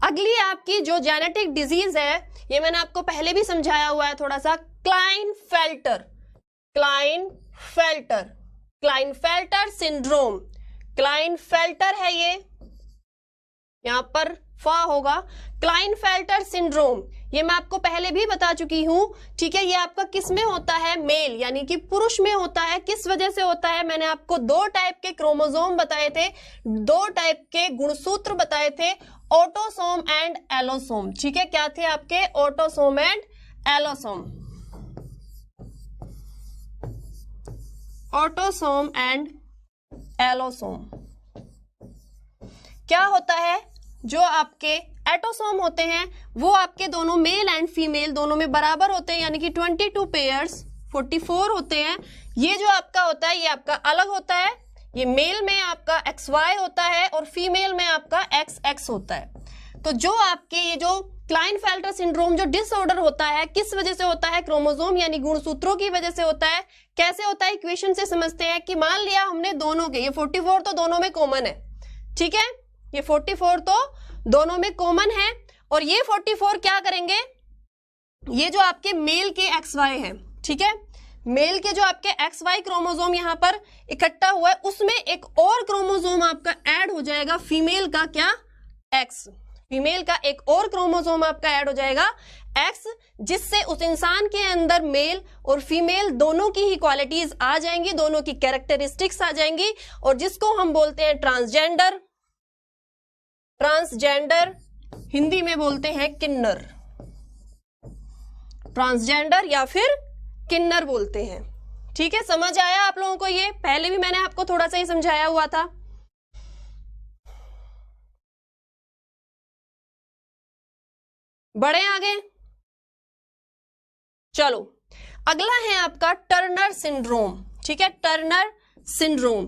अगली आपकी जो जेनेटिक डिजीज है, ये मैंने आपको पहले भी समझाया हुआ है थोड़ा सा, क्लाइनफेल्टर सिंड्रोम। क्लाइनफेल्टर है ये, यहां पर फा होगा, क्लाइनफेल्टर सिंड्रोम। ये मैं आपको पहले भी बता चुकी हूं, ठीक है। ये आपका किस में होता है? मेल यानी कि पुरुष में होता है। किस वजह से होता है? मैंने आपको 2 टाइप के क्रोमोसोम बताए थे, 2 टाइप के गुणसूत्र बताए थे, ऑटोसोम एंड एलोसोम, ठीक है। क्या थे आपके? Autosome and allosome, autosome and allosome. क्या होता है? जो आपके एटोसोम होते हैं वो आपके दोनों मेल एंड फीमेल दोनों में बराबर होते हैं, यानी कि 22 पेयर्स 44 होते हैं। ये जो आपका होता है ये आपका अलग होता है, ये मेल में आपका XY होता है और फीमेल में आपका XX होता है। तो जो आपके ये जो क्लाइनफेल्टर सिंड्रोम जो डिसऑर्डर होता है, किस वजह से होता है? क्रोमोसोम यानी गुणसूत्रों की वजह से होता है। कैसे होता है? इक्वेशन से समझते हैं कि मान लिया हमने दोनों के, ये 44 तो दोनों में कॉमन है, ठीक है, ये 44 तो दोनों में कॉमन है, और ये 44 क्या करेंगे? ये जो आपके मेल के XY है, ठीक है, मेल के जो आपके XY क्रोमोसोम यहां पर इकट्ठा हुआ है, उसमें एक और क्रोमोसोम आपका ऐड हो जाएगा, फीमेल का क्या? X, फीमेल का एक और क्रोमोसोम आपका ऐड हो जाएगा X, जिससे उस इंसान के अंदर मेल और फीमेल दोनों की ही क्वालिटीज आ जाएंगी, दोनों की कैरेक्टरिस्टिक्स आ जाएंगी, और जिसको हम बोलते हैं ट्रांसजेंडर। ट्रांसजेंडर हिंदी में बोलते हैं किन्नर, ट्रांसजेंडर या फिर किन्नर बोलते हैं, ठीक है। समझ आया आप लोगों को? ये पहले भी मैंने आपको थोड़ा सा ही समझाया हुआ था। बढ़े आगे, चलो अगला है आपका टर्नर सिंड्रोम, ठीक है। टर्नर सिंड्रोम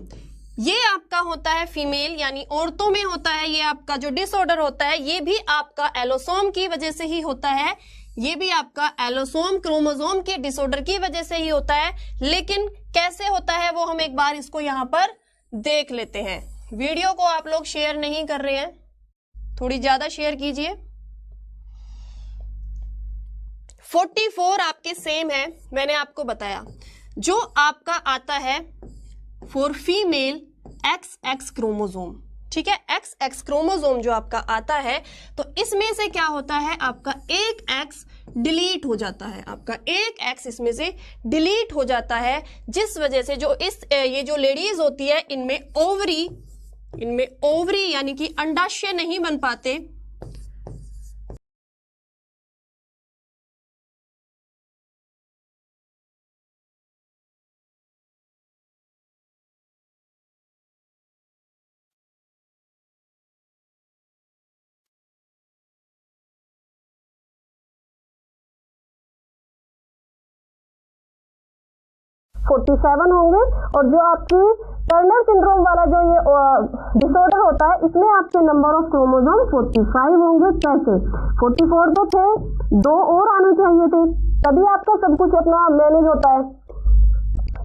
ये आपका होता है फीमेल यानी औरतों में होता है। ये आपका जो डिसऑर्डर होता है ये भी आपका एलोसोम की वजह से ही होता है, ये भी आपका एलोसोम क्रोमोसोम के डिसऑर्डर की वजह से ही होता है। लेकिन कैसे होता है वो हम एक बार इसको यहां पर देख लेते हैं। वीडियो को आप लोग शेयर नहीं कर रहे हैं, थोड़ी ज्यादा शेयर कीजिए। 44 आपके सेम है, मैंने आपको बताया। जो आपका आता है फॉर फीमेल XX क्रोमोसोम, ठीक है, XX क्रोमोसोम जो आपका आता है, तो इसमें से क्या होता है? आपका एक X डिलीट हो जाता है, आपका एक X इसमें से डिलीट हो जाता है, जिस वजह से जो ये जो लेडीज होती है इनमें ओवरी यानी कि अंडाशय नहीं बन पाते। $47 होंगे, और जो आपकी टर्नर सिंड्रोम वाला जो ये डिसऑर्डर होता है इसमें आपके नंबर ऑफ क्रोमोसोम 45 होंगे। कैसे? 44 तो थे, 2 और आने चाहिए थे, तभी आपका सब कुछ अपना मैनेज होता है,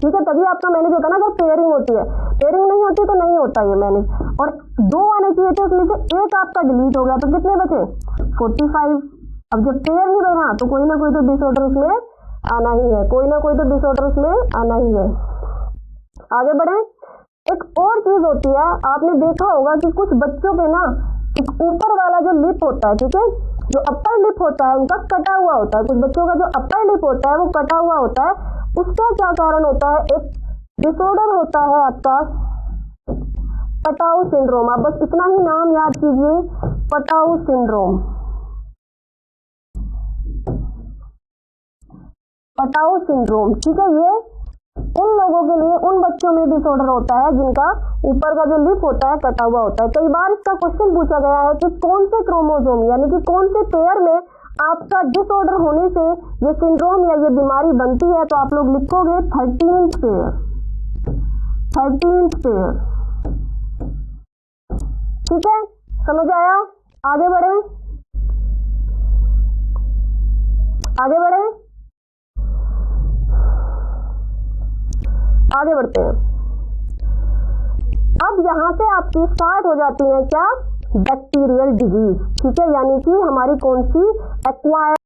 ठीक है, तभी आपका मैनेज होता है ना। अगर पेयरिंग होती है, पेयरिंग नहीं होती तो नहीं होता ये मैनेज, और 2 आने चाहिए थे, उसमें से एक आपका डिलीट हो गया, तो कितने बचे? 45। अब जब पेयर नहीं बना तो कोई ना कोई तो डिसऑर्डर उसमें आना ही है, कोई ना कोई तो डिसऑर्डर उसमें आना ही है। आगे बढ़े। एक और चीज होती है, आपने देखा होगा कि कुछ बच्चों के ना ऊपर वाला जो लिप होता है, ठीक है, जो अपर लिप होता है उनका कटा हुआ होता है। कुछ बच्चों का जो अपर लिप होता है वो कटा हुआ होता है, उसका क्या कारण होता है? एक डिसऑर्डर होता है आपका पटाउ सिंड्रोम। आप बस इतना ही नाम याद कीजिए, पटाउ सिंड्रोम। पटाउ सिंड्रोम, ठीक है, ये उन लोगों के लिए, उन बच्चों में डिसऑर्डर होता है जिनका ऊपर का जो लिप होता है कटा हुआ होता है। कई बार इसका क्वेश्चन पूछा गया है कि कौन से क्रोमोसोम यानी कि कौन से पेयर में आपका डिसऑर्डर होने से ये सिंड्रोम या ये बीमारी बनती है, तो आप लोग लिखोगे 13th पेयर, 13th पेयर, ठीक है, समझ आया? आगे बढ़े, आगे बढ़े, आगे बढ़ते हैं। अब यहां से आपकी स्टार्ट हो जाती है क्या? बैक्टीरियल डिजीज, ठीक है, यानी कि हमारी कौन सी एक्वायर्ड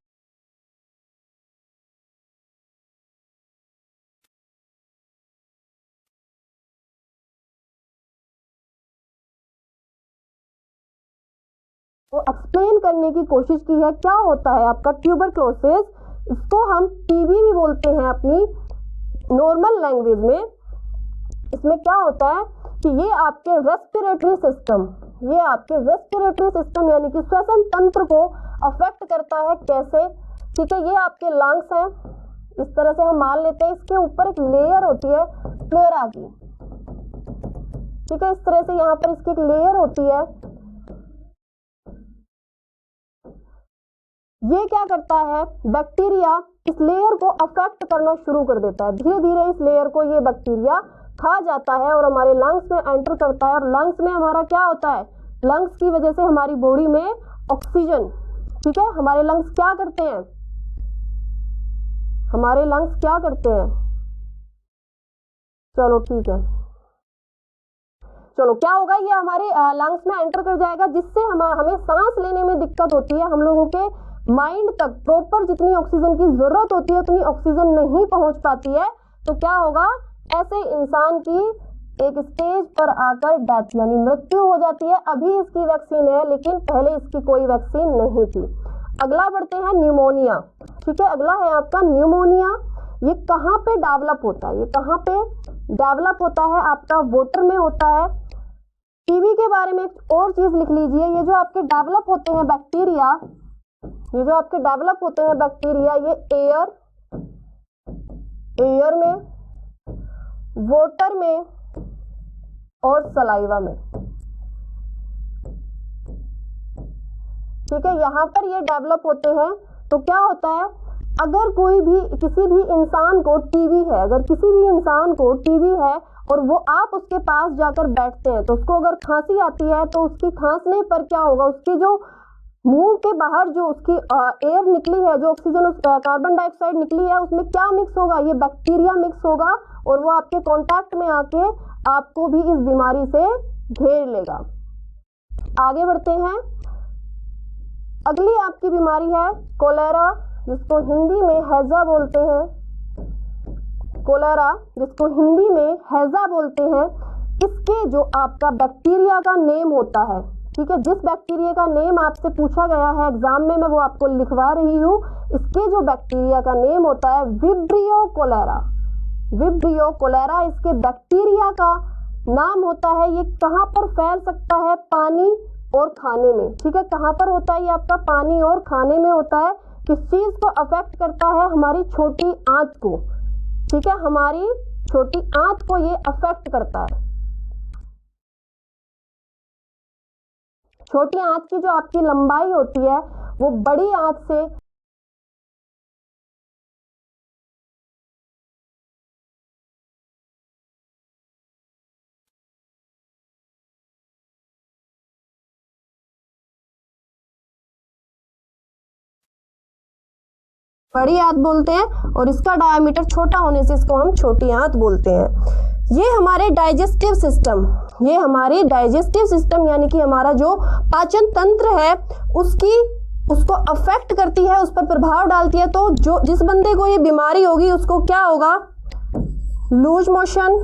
को एक्सप्लेन करने की कोशिश की है। क्या होता है आपका ट्यूबरक्लोसिस, इसको हम टीबी भी बोलते हैं अपनी नॉर्मल लैंग्वेज में। इसमें क्या होता है कि ये आपके रेस्पिरेटरी सिस्टम यानी कि श्वसन तंत्र को अफेक्ट करता है। कैसे, ठीक है, ये आपके लंग्स हैं, इस तरह से हम मान लेते हैं, इसके ऊपर एक लेयर होती है फ्लोरा की, ठीक है, इस तरह से यहाँ पर इसकी एक लेयर होती है। ये क्या करता है, बैक्टीरिया इस लेयर को अफेक्ट करना शुरू कर देता है। धीरे धीरे इस लेयर को ये बैक्टीरिया खा जाता है और हमारे लंग्स में एंटर करता है। और लंग्स में हमारा क्या होता है, लंग्स की वजह से हमारी बॉडी में ऑक्सीजन, ठीक है, हमारे लंग्स क्या करते हैं, चलो ठीक है, चलो क्या होगा, ये हमारे लंग्स में एंटर कर जाएगा, जिससे हमें सांस लेने में दिक्कत होती है। हम लोगों के माइंड तक प्रॉपर जितनी ऑक्सीजन की जरूरत होती है उतनी ऑक्सीजन नहीं पहुंच पाती है। तो क्या होगा, ऐसे इंसान की एक स्टेज पर आकर डेथ यानी मृत्यु हो जाती है। अभी इसकी वैक्सीन है, लेकिन पहले इसकी कोई वैक्सीन नहीं थी। अगला बढ़ते हैं, न्यूमोनिया, ठीक है, अगला है आपका न्यूमोनिया। ये कहाँ पे डेवलप होता है, आपका वाटर में होता है। टीबी के बारे में एक और चीज लिख लीजिए, ये जो आपके डेवलप होते हैं बैक्टीरिया, ये एयर में, वाटर में और सलाइवा में, ठीक है, यहाँ पर ये डेवलप होते हैं। तो क्या होता है, अगर किसी भी इंसान को टीबी है और वो आप उसके पास जाकर बैठते हैं, तो उसको अगर खांसी आती है तो उसकी खांसने पर क्या होगा, उसकी जो मुंह के बाहर जो उसकी एयर निकली है, जो ऑक्सीजन कार्बन डाइऑक्साइड निकली है, उसमें क्या मिक्स होगा, ये बैक्टीरिया मिक्स होगा और वो आपके कांटेक्ट में आके आपको भी इस बीमारी से घेर लेगा। आगे बढ़ते हैं, अगली आपकी बीमारी है कोलेरा, जिसको हिंदी में हैजा बोलते हैं। इसके जो आपका बैक्टीरिया का नेम होता है, ठीक है, जिस बैक्टीरिया का नेम आपसे पूछा गया है एग्जाम में, मैं वो आपको लिखवा रही हूँ। इसके जो बैक्टीरिया का नेम होता है विब्रियो कोलेरा इसके बैक्टीरिया का नाम होता है। ये कहाँ पर फैल सकता है, पानी और खाने में, ठीक है, कहाँ पर होता है, ये आपका पानी और खाने में होता है। किस चीज को अफेक्ट करता है, हमारी छोटी आंत को, ठीक है, हमारी छोटी आंत को ये अफेक्ट करता है। छोटी आंत की जो आपकी लंबाई होती है वो बड़ी आंत से बड़ी आंत बोलते हैं और इसका डायमीटर छोटा होने से इसको हम छोटी आंत बोलते हैं। ये हमारे डाइजेस्टिव सिस्टम यानी कि हमारा जो पाचन तंत्र है उसको अफेक्ट करती है, उस पर प्रभाव डालती है। तो जिस बंदे को ये बीमारी होगी उसको क्या होगा, लूज मोशन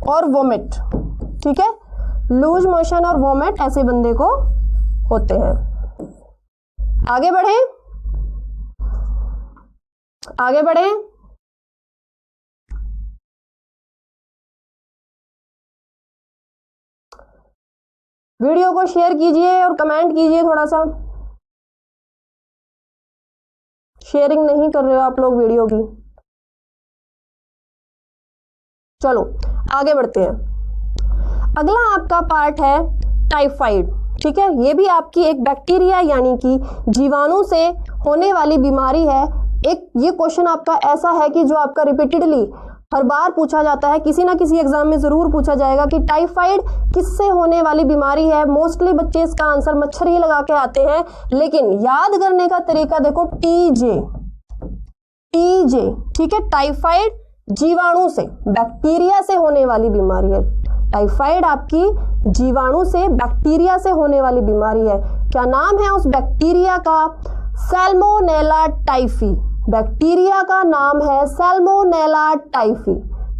और वोमिट, ठीक है, लूज मोशन और वोमिट ऐसे बंदे को होते हैं। आगे बढ़े, वीडियो को शेयर कीजिए और कमेंट कीजिए। थोड़ा सा शेयरिंग नहीं कर रहे हो आप लोग वीडियो की। चलो आगे बढ़ते हैं। अगला आपका पार्ट है टाइफाइड, ठीक है, ये भी आपकी एक बैक्टीरिया यानी कि जीवाणु से होने वाली बीमारी है। एक ये क्वेश्चन आपका ऐसा है कि जो आपका रिपीटेडली हर बार पूछा जाता है, किसी ना किसी एग्जाम में जरूर पूछा जाएगा कि टाइफाइड किससे होने वाली बीमारी है। मोस्टली बच्चे इसका आंसर मच्छर ही लगा के आते हैं, लेकिन याद करने का तरीका देखो, टीजे, ठीक है, टाइफाइड जीवाणु से, बैक्टीरिया से होने वाली बीमारी है। टाइफाइड आपकी जीवाणु से, बैक्टीरिया से होने वाली बीमारी है। क्या नाम है उस बैक्टीरिया का? Salmonella typhi. बैक्टीरिया का नाम है सैल्मोनेला टाइफी।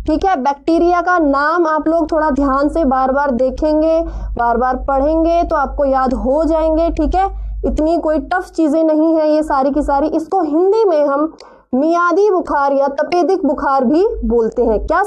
ठीक है, बैक्टीरिया का नाम आप लोग थोड़ा ध्यान से बार बार देखेंगे, बार बार पढ़ेंगे तो आपको याद हो जाएंगे। ठीक है, इतनी कोई टफ चीजें नहीं है ये सारी की सारी। इसको हिंदी में हम मियादी बुखार या तपेदिक बुखार भी बोलते हैं। क्या